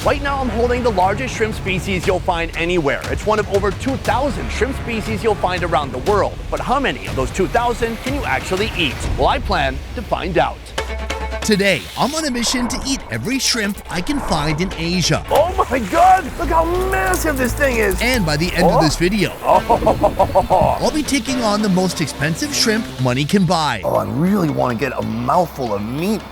Right now I'm holding the largest shrimp species you'll find anywhere. It's one of over 2,000 shrimp species you'll find around the world. But how many of those 2,000 can you actually eat? Well, I plan to find out. Today, I'm on a mission to eat every shrimp I can find in Asia. Oh my God, look how massive this thing is. And by the end of this video, I'll be taking on the most expensive shrimp money can buy. Oh, I really want to get a mouthful of meat.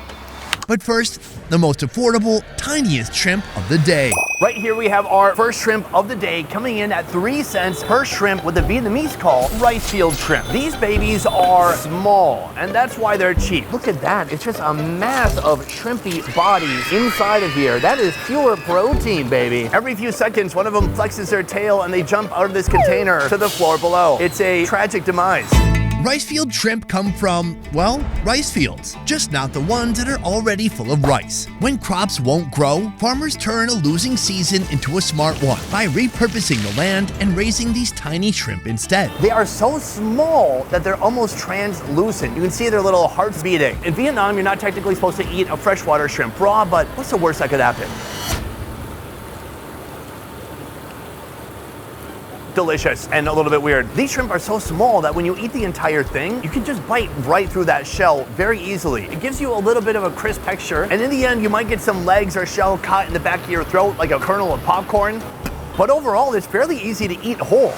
But first, the most affordable, tiniest shrimp of the day. Right here we have our first shrimp of the day, coming in at 3 cents per shrimp, what the Vietnamese call rice field shrimp. These babies are small, and that's why they're cheap. Look at that, it's just a mass of shrimpy bodies inside of here. That is pure protein, baby. Every few seconds, one of them flexes their tail and they jump out of this container to the floor below. It's a tragic demise. Rice field shrimp come from, well, rice fields, just not the ones that are already full of rice. When crops won't grow, farmers turn a losing season into a smart one by repurposing the land and raising these tiny shrimp instead. They are so small that they're almost translucent. You can see their little hearts beating. In Vietnam, you're not technically supposed to eat a freshwater shrimp raw, but what's the worst that could happen? Delicious and a little bit weird. These shrimp are so small that when you eat the entire thing, you can just bite right through that shell very easily. It gives you a little bit of a crisp texture, and in the end, you might get some legs or shell caught in the back of your throat like a kernel of popcorn. But overall, it's fairly easy to eat whole.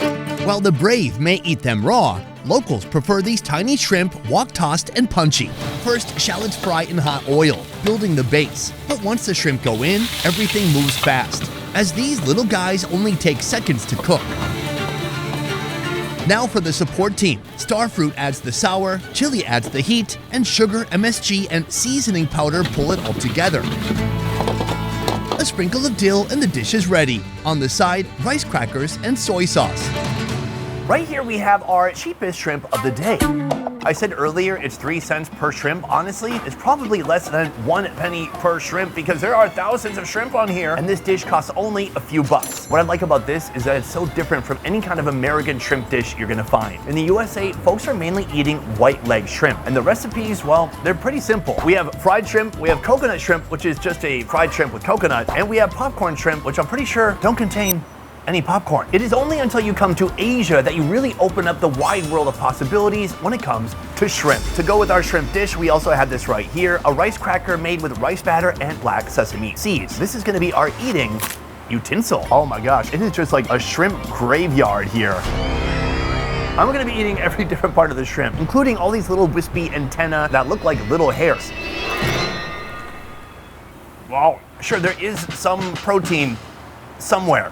While the brave may eat them raw, locals prefer these tiny shrimp wok-tossed and punchy. First, shallots fry in hot oil, building the base. But once the shrimp go in, everything moves fast, as these little guys only take seconds to cook. Now for the support team. Starfruit adds the sour, chili adds the heat, and sugar, MSG, and seasoning powder pull it all together. A sprinkle of dill and the dish is ready. On the side, rice crackers and soy sauce. Right here we have our cheapest shrimp of the day. I said earlier it's 3 cents per shrimp. Honestly, it's probably less than 1 penny per shrimp because there are thousands of shrimp on here and this dish costs only a few bucks. What I like about this is that it's so different from any kind of American shrimp dish you're gonna find. In the USA, folks are mainly eating white leg shrimp, and the recipes, well, they're pretty simple. We have fried shrimp, we have coconut shrimp, which is just a fried shrimp with coconut, and we have popcorn shrimp, which I'm pretty sure don't contain any popcorn. It is only until you come to Asia that you really open up the wide world of possibilities when it comes to shrimp. To go with our shrimp dish, we also have this right here, a rice cracker made with rice batter and black sesame seeds. This is gonna be our eating utensil. Oh my gosh, it is just like a shrimp graveyard here. I'm gonna be eating every different part of the shrimp, including all these little wispy antennae that look like little hairs. Wow, sure, there is some protein somewhere.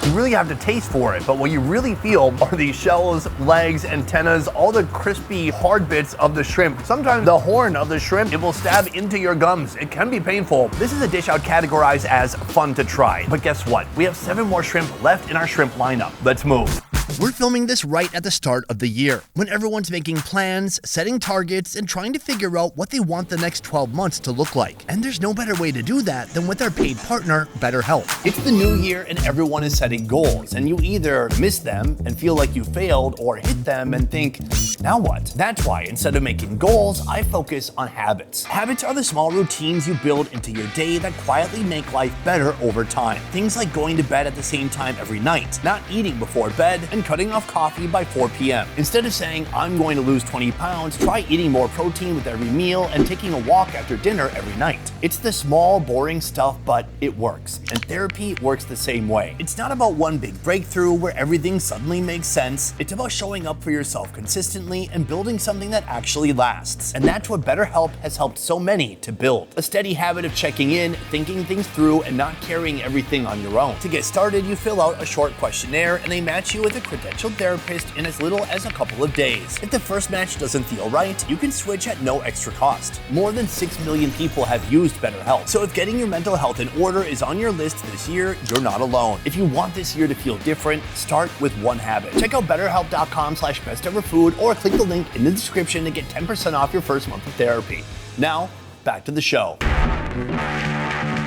You really have to taste for it, but what you really feel are these shells, legs, antennas, all the crispy hard bits of the shrimp. Sometimes the horn of the shrimp, it will stab into your gums. It can be painful. This is a dish I would categorize as fun to try. But guess what? We have 7 more shrimp left in our shrimp lineup. Let's move. We're filming this right at the start of the year, when everyone's making plans, setting targets, and trying to figure out what they want the next 12 months to look like. And there's no better way to do that than with our paid partner, BetterHelp. It's the new year and everyone is setting goals, and you either miss them and feel like you failed, or hit them and think, now what? That's why instead of making goals, I focus on habits. Habits are the small routines you build into your day that quietly make life better over time. Things like going to bed at the same time every night, not eating before bed, and cutting off coffee by 4 p.m. Instead of saying, I'm going to lose 20 pounds, try eating more protein with every meal and taking a walk after dinner every night. It's the small, boring stuff, but it works. And therapy works the same way. It's not about one big breakthrough where everything suddenly makes sense. It's about showing up for yourself consistently and building something that actually lasts. And that's what BetterHelp has helped so many to build. A steady habit of checking in, thinking things through, and not carrying everything on your own. To get started, you fill out a short questionnaire and they match you with a credentialed therapist in as little as a couple of days. If the first match doesn't feel right, you can switch at no extra cost. More than 6 million people have used BetterHelp. So if getting your mental health in order is on your list this year, you're not alone. If you want this year to feel different, start with one habit. Check out betterhelp.com/besteverfood or click the link in the description to get 10% off your first month of therapy. Now, back to the show.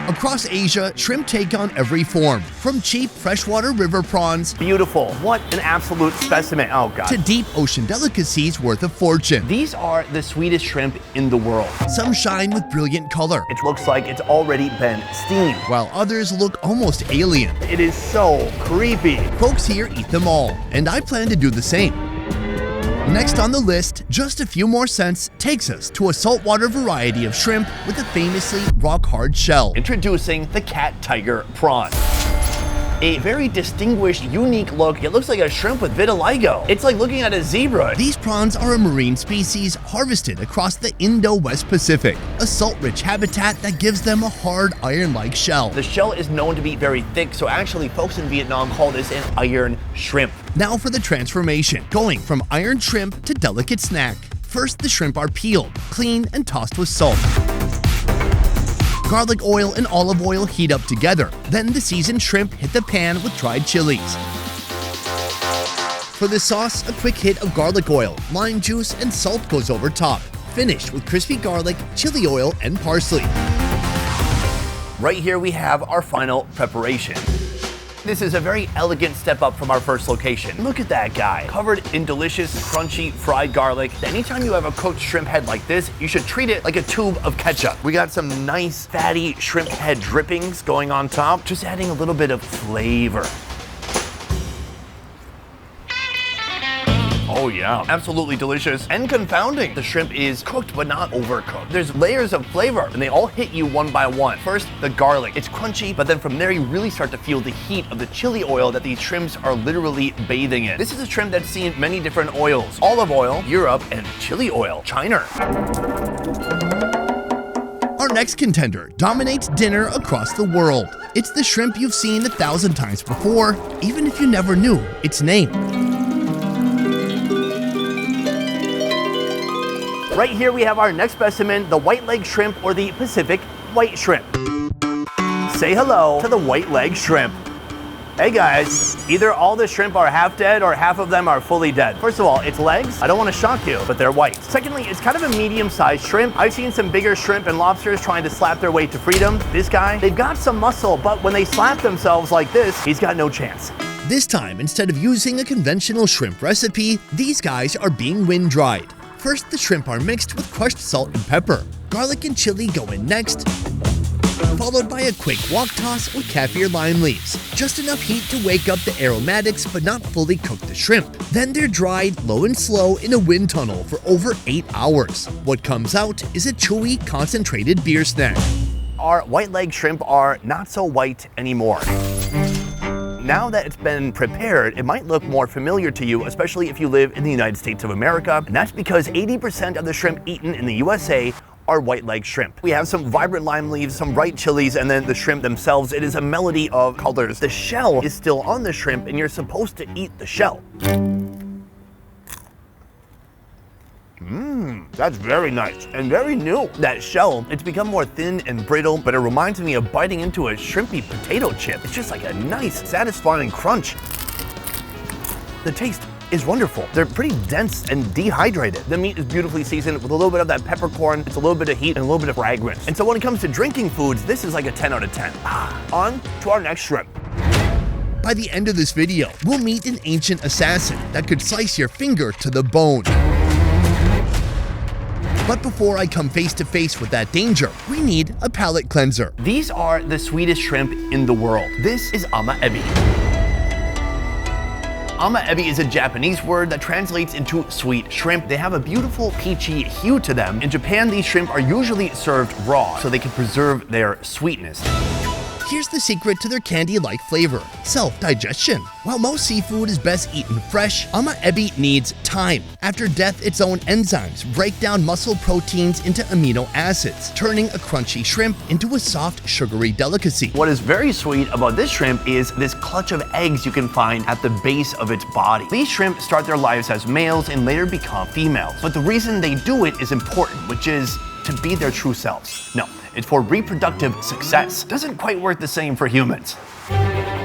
Across Asia, shrimp take on every form, from cheap freshwater river prawns Beautiful. What an absolute specimen. Oh, God. to deep ocean delicacies worth a fortune. These are the sweetest shrimp in the world. Some shine with brilliant color, It looks like it's already been steamed. while others look almost alien. It is so creepy. Folks here eat them all, and I plan to do the same. Next on the list, just a few more cents, takes us to a saltwater variety of shrimp with a famously rock-hard shell. Introducing the Cat Tiger Prawn. A very distinguished, unique look. It looks like a shrimp with vitiligo. It's like looking at a zebra. These prawns are a marine species harvested across the Indo-West Pacific, a salt-rich habitat that gives them a hard iron-like shell. The shell is known to be very thick, so actually folks in Vietnam call this an iron shrimp. Now for the transformation, going from iron shrimp to delicate snack. First, the shrimp are peeled, cleaned, and tossed with salt. Garlic oil and olive oil heat up together. Then the seasoned shrimp hit the pan with dried chilies. For the sauce, a quick hit of garlic oil, lime juice, and salt goes over top. Finished with crispy garlic, chili oil, and parsley. Right here we have our final preparation. This is a very elegant step up from our first location. Look at that guy, covered in delicious, crunchy, fried garlic. Anytime you have a cooked shrimp head like this, you should treat it like a tube of ketchup. We got some nice, fatty shrimp head drippings going on top, just adding a little bit of flavor. Oh yeah, absolutely delicious and confounding. The shrimp is cooked but not overcooked. There's layers of flavor and they all hit you one by one. First, the garlic. It's crunchy, but then from there you really start to feel the heat of the chili oil that these shrimps are literally bathing in. This is a shrimp that's seen many different oils. Olive oil, Europe, and chili oil, China. Our next contender dominates dinner across the world. It's the shrimp you've seen 1,000 times before, even if you never knew its name. Right here we have our next specimen, the white leg shrimp or the Pacific white shrimp. Say hello to the white leg shrimp. Hey guys, either all the shrimp are half dead or half of them are fully dead. First of all, its legs, I don't want to shock you, but they're white. Secondly, it's kind of a medium-sized shrimp. I've seen some bigger shrimp and lobsters trying to slap their way to freedom. This guy, they've got some muscle, but when they slap themselves like this, he's got no chance. This time, instead of using a conventional shrimp recipe, these guys are being wind-dried. First, the shrimp are mixed with crushed salt and pepper. Garlic and chili go in next, followed by a quick wok toss with kaffir lime leaves. Just enough heat to wake up the aromatics but not fully cook the shrimp. Then they're dried low and slow in a wind tunnel for over 8 hours. What comes out is a chewy, concentrated beer snack. Our white leg shrimp are not so white anymore. Now that it's been prepared, it might look more familiar to you, especially if you live in the United States of America. And that's because 80% of the shrimp eaten in the USA are white leg shrimp. We have some vibrant lime leaves, some bright chilies, and then the shrimp themselves. It is a melody of colors. The shell is still on the shrimp, and you're supposed to eat the shell. That's very nice and very new. That shell, it's become more thin and brittle, but it reminds me of biting into a shrimpy potato chip. It's just like a nice, satisfying crunch. The taste is wonderful. They're pretty dense and dehydrated. The meat is beautifully seasoned with a little bit of that peppercorn. It's a little bit of heat and a little bit of fragrance. And so when it comes to drinking foods, this is like a 10 out of 10. On to our next shrimp. By the end of this video, we'll meet an ancient assassin that could slice your finger to the bone. But before I come face to face with that danger, we need a palate cleanser. These are the sweetest shrimp in the world. This is AMAEBI. AMAEBI is a Japanese word that translates into sweet shrimp. They have a beautiful peachy hue to them. In Japan, these shrimp are usually served raw, so they can preserve their sweetness. Here's the secret to their candy-like flavor: self-digestion. While most seafood is best eaten fresh, AMAEBI needs time. After death, its own enzymes break down muscle proteins into amino acids, turning a crunchy shrimp into a soft, sugary delicacy. What is very sweet about this shrimp is this clutch of eggs you can find at the base of its body. These shrimp start their lives as males and later become females. But the reason they do it is important, which is to be their true selves. No, it's for reproductive success. Doesn't quite work the same for humans.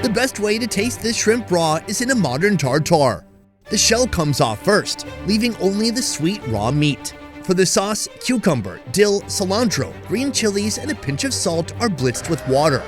The best way to taste this shrimp raw is in a modern tartar. The shell comes off first, leaving only the sweet raw meat. For the sauce, cucumber, dill, cilantro, green chilies, and a pinch of salt are blitzed with water,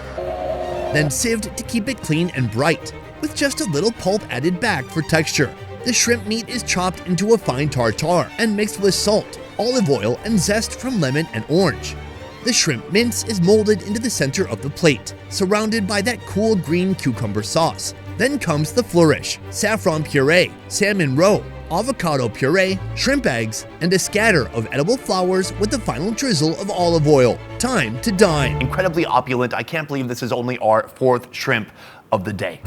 then sieved to keep it clean and bright, with just a little pulp added back for texture. The shrimp meat is chopped into a fine tartare and mixed with salt, olive oil, and zest from lemon and orange. The shrimp mince is molded into the center of the plate, surrounded by that cool green cucumber sauce. Then comes the flourish, saffron puree, salmon roe, avocado puree, shrimp eggs, and a scatter of edible flowers with the final drizzle of olive oil. Time to dine. Incredibly opulent. I can't believe this is only our fourth shrimp of the day.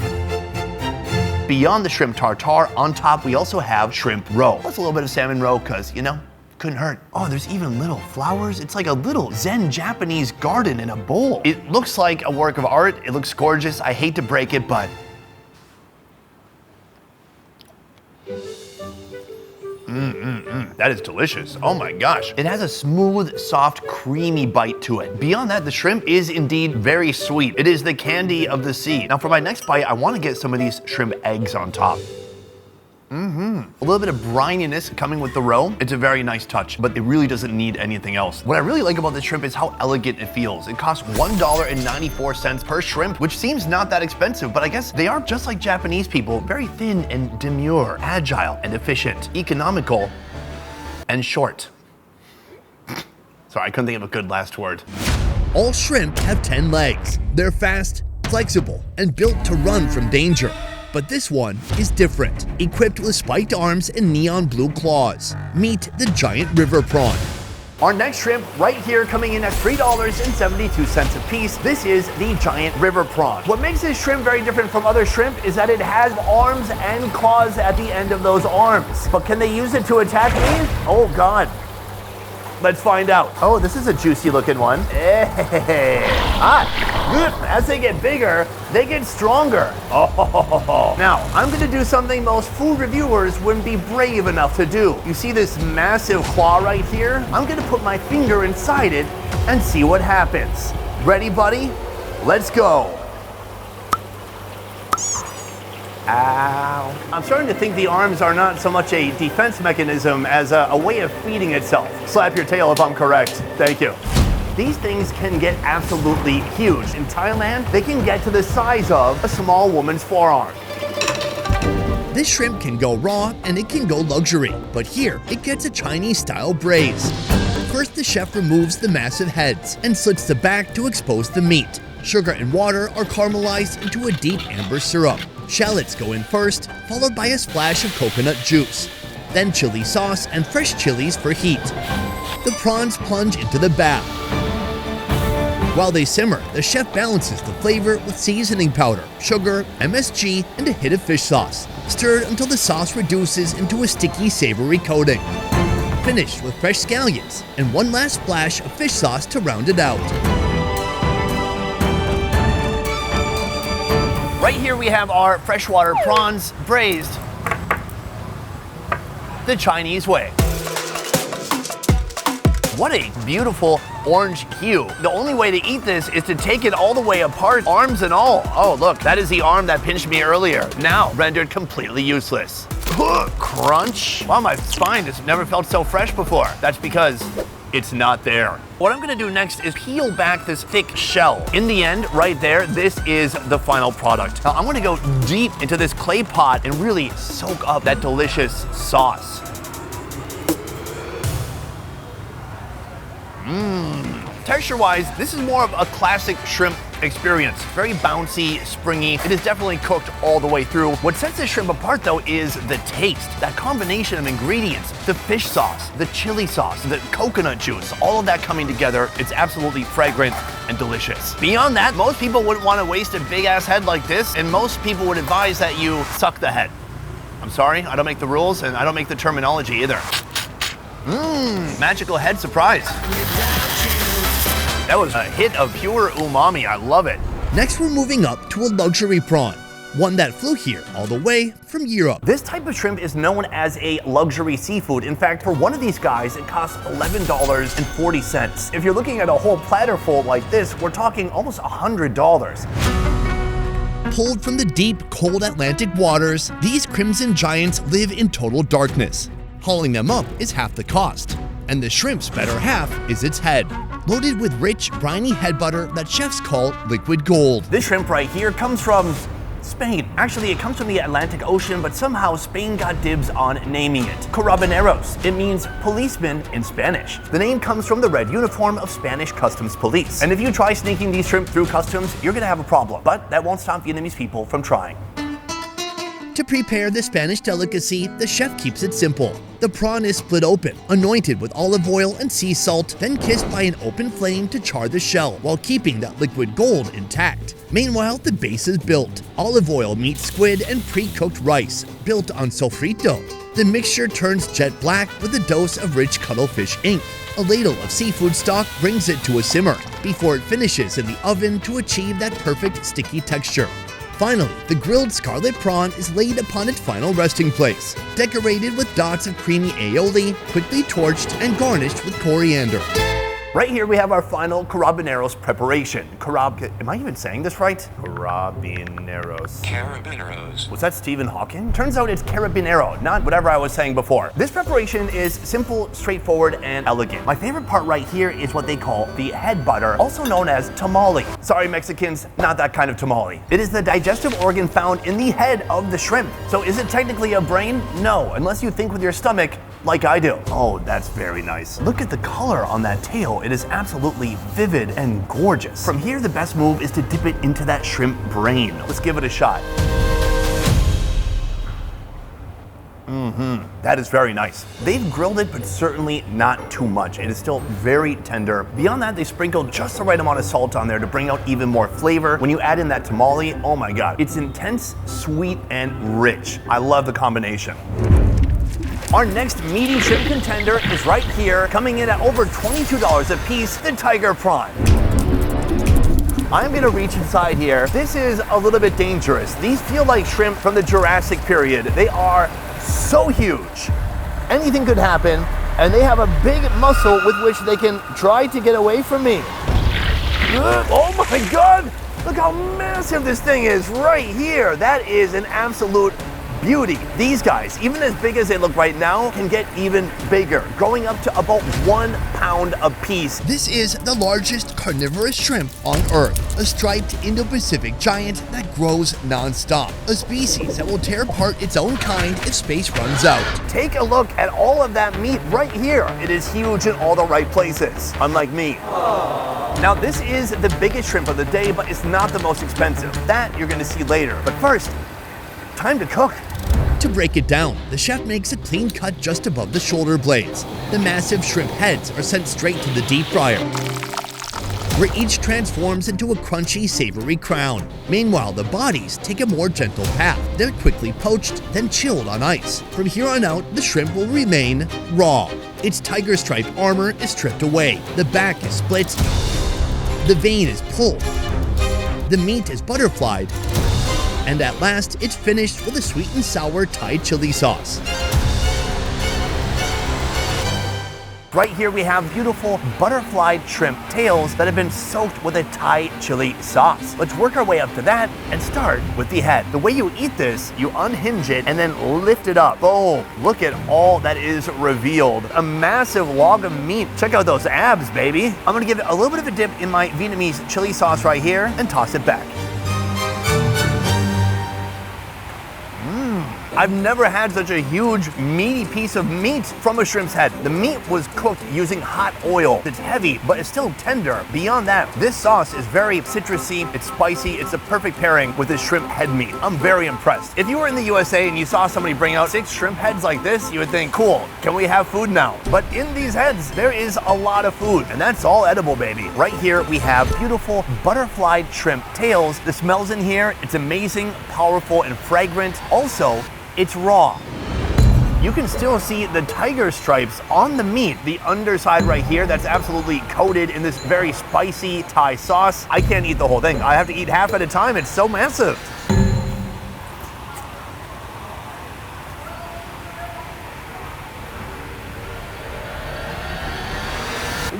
Beyond the shrimp tartare, on top we also have shrimp roe. That's a little bit of salmon roe because, you know, couldn't hurt. Oh, there's even little flowers. It's like a little Zen Japanese garden in a bowl. It looks like a work of art. It looks gorgeous. I hate to break it, but that is delicious. Oh my gosh. It has a smooth, soft, creamy bite to it. Beyond that, the shrimp is indeed very sweet. It is the candy of the sea. Now for my next bite, I want to get some of these shrimp eggs on top. A little bit of brininess coming with the roe. It's a very nice touch, but it really doesn't need anything else. What I really like about the shrimp is how elegant it feels. It costs $1.94 per shrimp, which seems not that expensive, but I guess they are just like Japanese people, very thin and demure, agile and efficient, economical and short. Sorry, I couldn't think of a good last word. All shrimp have 10 legs. They're fast, flexible, and built to run from danger. But this one is different, equipped with spiked arms and neon blue claws. Meet the giant river prawn. Our next shrimp right here coming in at $3.72 a piece. This is the giant river prawn. What makes this shrimp very different from other shrimp is that it has arms and claws at the end of those arms. But can they use it to attack me? Oh God. Let's find out. Oh, this is a juicy looking one. Hey. As they get bigger, they get stronger. Oh. Now, I'm gonna do something most food reviewers wouldn't be brave enough to do. You see this massive claw right here? I'm gonna put my finger inside it and see what happens. Ready, buddy? Let's go. Ow. I'm starting to think the arms are not so much a defense mechanism as a way of feeding itself. Slap your tail if I'm correct. Thank you. These things can get absolutely huge. In Thailand, they can get to the size of a small woman's forearm. This shrimp can go raw and it can go luxury, but here it gets a Chinese-style braise. First, the chef removes the massive heads and slits the back to expose the meat. Sugar and water are caramelized into a deep amber syrup. Shallots go in first, followed by a splash of coconut juice. Then chili sauce and fresh chilies for heat. The prawns plunge into the bath. While they simmer, the chef balances the flavor with seasoning powder, sugar, MSG, and a hit of fish sauce, stirred until the sauce reduces into a sticky, savory coating. Finished with fresh scallions and one last splash of fish sauce to round it out. Right here we have our freshwater prawns braised the Chinese way. What a beautiful orange hue. The only way to eat this is to take it all the way apart, arms and all. Oh, look, that is the arm that pinched me earlier, now rendered completely useless. Crunch. Wow, my spine has never felt so fresh before. That's because it's not there. What I'm gonna do next is peel back this thick shell. In the end, right there, this is the final product. Now I'm gonna go deep into this clay pot and really soak up that delicious sauce. Texture-wise, this is more of a classic shrimp experience. Very bouncy, springy. It is definitely cooked all the way through. What sets this shrimp apart though is the taste. That combination of ingredients, the fish sauce, the chili sauce, the coconut juice, all of that coming together, it's absolutely fragrant and delicious. Beyond that, most people wouldn't want to waste a big ass head like this, and most people would advise that you suck the head. I'm sorry, I don't make the rules and I don't make the terminology either. Magical head surprise. That was a hit of pure umami. I love it. Next, we're moving up to a luxury prawn, one that flew here all the way from Europe. This type of shrimp is known as a luxury seafood. In fact, for one of these guys, it costs $11.40. If you're looking at a whole platter full like this, we're talking almost $100. Pulled from the deep, cold Atlantic waters, these crimson giants live in total darkness. Hauling them up is half the cost. and the shrimp's better half is its head, loaded with rich, briny head butter that chefs call liquid gold. This shrimp right here comes from Spain. Actually, it comes from the Atlantic Ocean, but somehow Spain got dibs on naming it Carabineros. It means policeman in Spanish. The name comes from the red uniform of Spanish customs police. And if you try sneaking these shrimp through customs, you're gonna have a problem. But that won't stop Vietnamese people from trying. To prepare the Spanish delicacy, the chef keeps it simple. The prawn is split open, anointed with olive oil and sea salt, then kissed by an open flame to char the shell while keeping that liquid gold intact. Meanwhile, the base is built. Olive oil meets squid and pre-cooked rice, built on sofrito. The mixture turns jet black with a dose of rich cuttlefish ink. A ladle of seafood stock brings it to a simmer before it finishes in the oven to achieve that perfect sticky texture. Finally, the grilled scarlet prawn is laid upon its final resting place, decorated with dots of creamy aioli, quickly torched and garnished with coriander. Right here we have our final Carabineros preparation. Am I even saying this right? Carabineros. Was that Stephen Hawking? Turns out it's Carabinero, not whatever I was saying before. This preparation is simple, straightforward, and elegant. My favorite part right here is what they call the head butter, also known as tamale. Sorry, Mexicans, not that kind of tamale. It is the digestive organ found in the head of the shrimp. So is it technically a brain? No, unless you think with your stomach, like I do. Oh, that's very nice. Look at the color on that tail. It is absolutely vivid and gorgeous. From here, the best move is to dip it into that shrimp brain. Let's give it a shot. That is very nice. They've grilled it, but certainly not too much. It is still very tender. Beyond that, they sprinkled just the right amount of salt on there to bring out even more flavor. When you add in that tamale, oh my God. It's intense, sweet, and rich. I love the combination. Our next meaty shrimp contender is right here, coming in at over $22 a piece, the Tiger Prawn. I'm gonna reach inside here. This is a little bit dangerous. These feel like shrimp from the Jurassic period. They are so huge. Anything could happen, and they have a big muscle with which they can try to get away from me. Oh my God! Look how massive this thing is right here. That is an absolute beauty. These guys, even as big as they look right now, can get even bigger, growing up to about 1 pound a piece. This is the largest carnivorous shrimp on Earth, a striped Indo-Pacific giant that grows non-stop, a species that will tear apart its own kind if space runs out. Take a look at all of that meat right here. It is huge in all the right places, unlike me. Now, this is the biggest shrimp of the day, but it's not the most expensive. That you're gonna see later. But first, time to cook. To break it down, the chef makes a clean cut just above the shoulder blades. The massive shrimp heads are sent straight to the deep fryer, where each transforms into a crunchy, savory crown. Meanwhile, the bodies take a more gentle path. They're quickly poached, then chilled on ice. From here on out, the shrimp will remain raw. Its tiger stripe armor is stripped away. The back is split. The vein is pulled. The meat is butterflied. And at last, it's finished with a sweet and sour Thai chili sauce. Right here we have beautiful butterflied shrimp tails that have been soaked with a Thai chili sauce. Let's work our way up to that and start with the head. The way you eat this, you unhinge it and then lift it up. Boom, look at all that is revealed. A massive log of meat. Check out those abs, baby. I'm gonna give it a little bit of a dip in my Vietnamese chili sauce right here and toss it back. I've never had such a huge, meaty piece of meat from a shrimp's head. The meat was cooked using hot oil. It's heavy, but it's still tender. Beyond that, this sauce is very citrusy, it's spicy, it's a perfect pairing with this shrimp head meat. I'm very impressed. If you were in the USA and you saw somebody bring out 6 shrimp heads like this, you would think, cool, can we have food now? But in these heads, there is a lot of food, and that's all edible, baby. Right here, we have beautiful butterflied shrimp tails. The smells in here, it's amazing, powerful, and fragrant. Also, it's raw. You can still see the tiger stripes on the meat. The underside right here, that's absolutely coated in this very spicy Thai sauce. I can't eat the whole thing. I have to eat half at a time. It's so massive.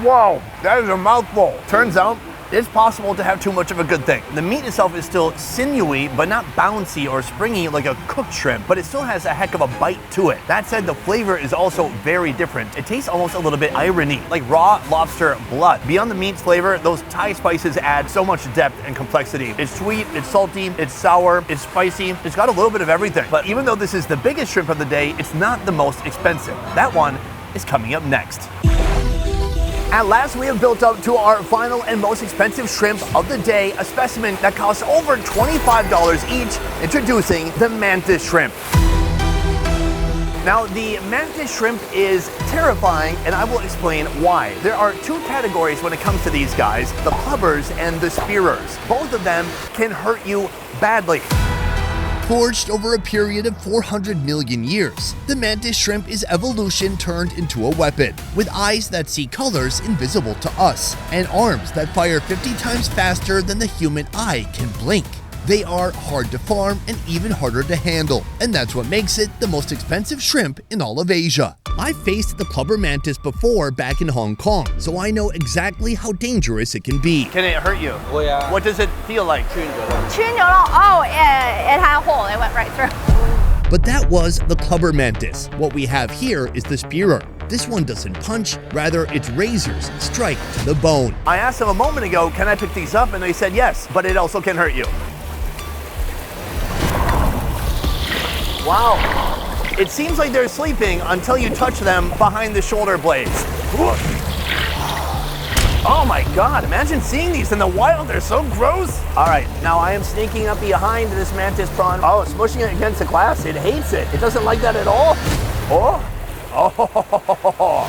Wow, that is a mouthful. Turns out, it's possible to have too much of a good thing. The meat itself is still sinewy, but not bouncy or springy like a cooked shrimp, but it still has a heck of a bite to it. That said, the flavor is also very different. It tastes almost a little bit irony, like raw lobster blood. Beyond the meat's flavor, those Thai spices add so much depth and complexity. It's sweet, it's salty, it's sour, it's spicy. It's got a little bit of everything. But even though this is the biggest shrimp of the day, it's not the most expensive. That one is coming up next. At last, we have built up to our final and most expensive shrimp of the day, a specimen that costs over $25 each, introducing the Mantis Shrimp. Now, the Mantis Shrimp is terrifying, and I will explain why. There are two categories when it comes to these guys, the clubbers and the spearers. Both of them can hurt you badly. Forged over a period of 400 million years, the Mantis Shrimp is evolution turned into a weapon, with eyes that see colors invisible to us, and arms that fire 50 times faster than the human eye can blink. They are hard to farm and even harder to handle, and that's what makes it the most expensive shrimp in all of Asia. I faced the clubber mantis before back in Hong Kong, so I know exactly how dangerous it can be. Can it hurt you? Oh yeah. What does it feel like? Oh, it had a hole. It went right through. But that was the clubber mantis. What we have here is the spearer. This one doesn't punch, rather its razors strike to the bone. I asked them a moment ago, can I pick these up? And they said yes, but it also can hurt you. Wow. It seems like they're sleeping until you touch them behind the shoulder blades. Oh my God, imagine seeing these in the wild, they're so gross. All right, now I am sneaking up behind this mantis prawn. Oh, smushing it against the glass, it hates it. It doesn't like that at all. Oh,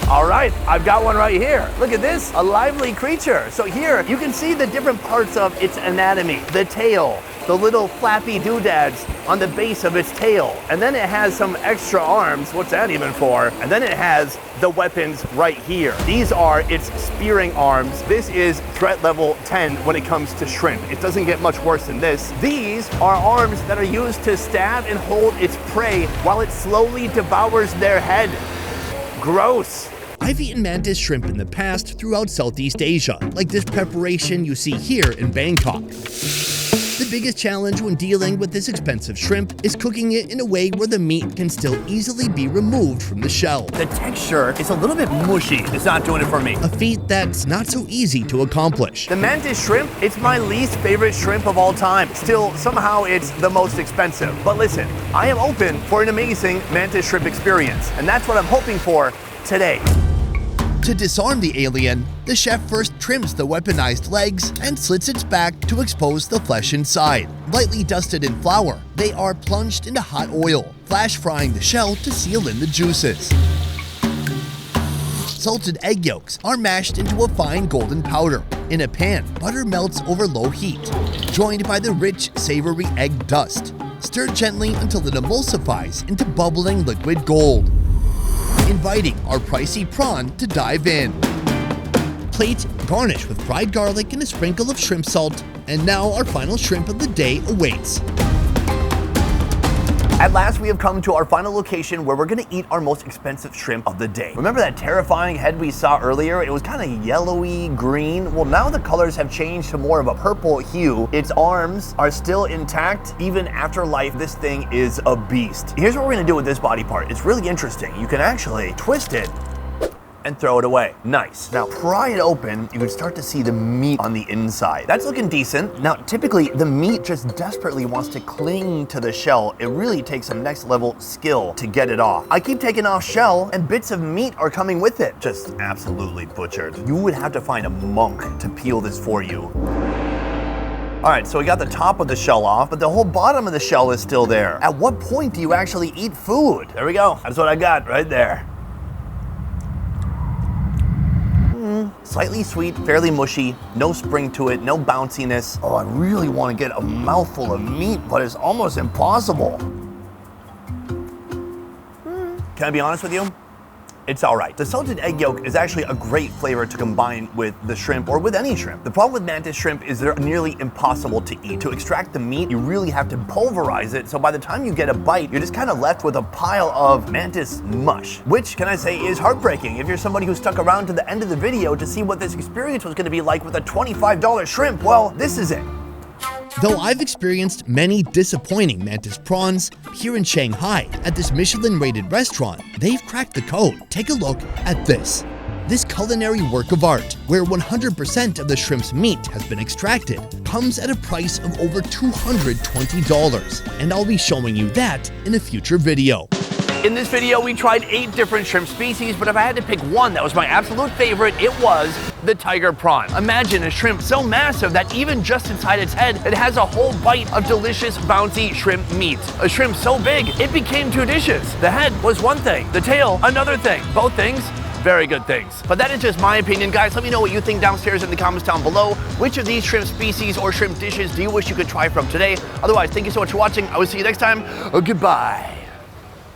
all right, I've got one right here. Look at this, a lively creature. So here, you can see the different parts of its anatomy. The tail, the little flappy doodads on the base of its tail. And then it has some extra arms. What's that even for? And then it has the weapons right here. These are its spearing arms. This is threat level 10 when it comes to shrimp. It doesn't get much worse than this. These are arms that are used to stab and hold its prey while it slowly devours their head. Gross. I've eaten mantis shrimp in the past throughout Southeast Asia, like this preparation you see here in Bangkok. The biggest challenge when dealing with this expensive shrimp is cooking it in a way where the meat can still easily be removed from the shell. The texture is a little bit mushy. It's not doing it for me. A feat that's not so easy to accomplish. The Mantis Shrimp, it's my least favorite shrimp of all time. Still, somehow it's the most expensive. But listen, I am open for an amazing Mantis Shrimp experience, and that's what I'm hoping for today. To disarm the alien, the chef first trims the weaponized legs and slits its back to expose the flesh inside. Lightly dusted in flour, they are plunged into hot oil, flash frying the shell to seal in the juices. Salted egg yolks are mashed into a fine golden powder. In a pan, butter melts over low heat, joined by the rich, savory egg dust. Stir gently until it emulsifies into bubbling liquid gold, inviting our pricey prawn to dive in. Plate, garnish with fried garlic and a sprinkle of shrimp salt, and now our final shrimp of the day awaits. At last, we have come to our final location where we're gonna eat our most expensive shrimp of the day. Remember that terrifying head we saw earlier? It was kind of yellowy green. Well, now the colors have changed to more of a purple hue. Its arms are still intact. Even after life, this thing is a beast. Here's what we're gonna do with this body part. It's really interesting. You can actually twist it and throw it away. Nice. Now pry it open, you can start to see the meat on the inside. That's looking decent. Now typically the meat just desperately wants to cling to the shell. It really takes some next level skill to get it off. I keep taking off shell and bits of meat are coming with it. Just absolutely butchered. You would have to find a monk to peel this for you. All right, so we got the top of the shell off, but the whole bottom of the shell is still there. At what point do you actually eat food? There we go. That's what I got right there. Slightly sweet, fairly mushy, no spring to it, no bounciness. Oh, I really want to get a mouthful of meat, but it's almost impossible. Can I be honest with you? it's all right. The salted egg yolk is actually a great flavor to combine with the shrimp or with any shrimp. The problem with mantis shrimp is they're nearly impossible to eat. To extract the meat, you really have to pulverize it, so by the time you get a bite, you're just kind of left with a pile of mantis mush, which, can I say, is heartbreaking. If you're somebody who stuck around to the end of the video to see what this experience was going to be like with a $25 shrimp, well, this is it. Though I've experienced many disappointing mantis prawns, here in Shanghai, at this Michelin-rated restaurant, they've cracked the code. Take a look at this. This culinary work of art, where 100% of the shrimp's meat has been extracted, comes at a price of over $220, and I'll be showing you that in a future video. In this video, we tried 8 different shrimp species, but if I had to pick one that was my absolute favorite, it was the tiger prawn. Imagine a shrimp so massive that even just inside its head, it has a whole bite of delicious, bouncy shrimp meat. A shrimp so big, it became 2 dishes. The head was one thing, the tail, another thing. Both things, very good things. But that is just my opinion, guys. Let me know what you think downstairs in the comments down below. Which of these shrimp species or shrimp dishes do you wish you could try from today? Otherwise, thank you so much for watching. I will see you next time. Goodbye.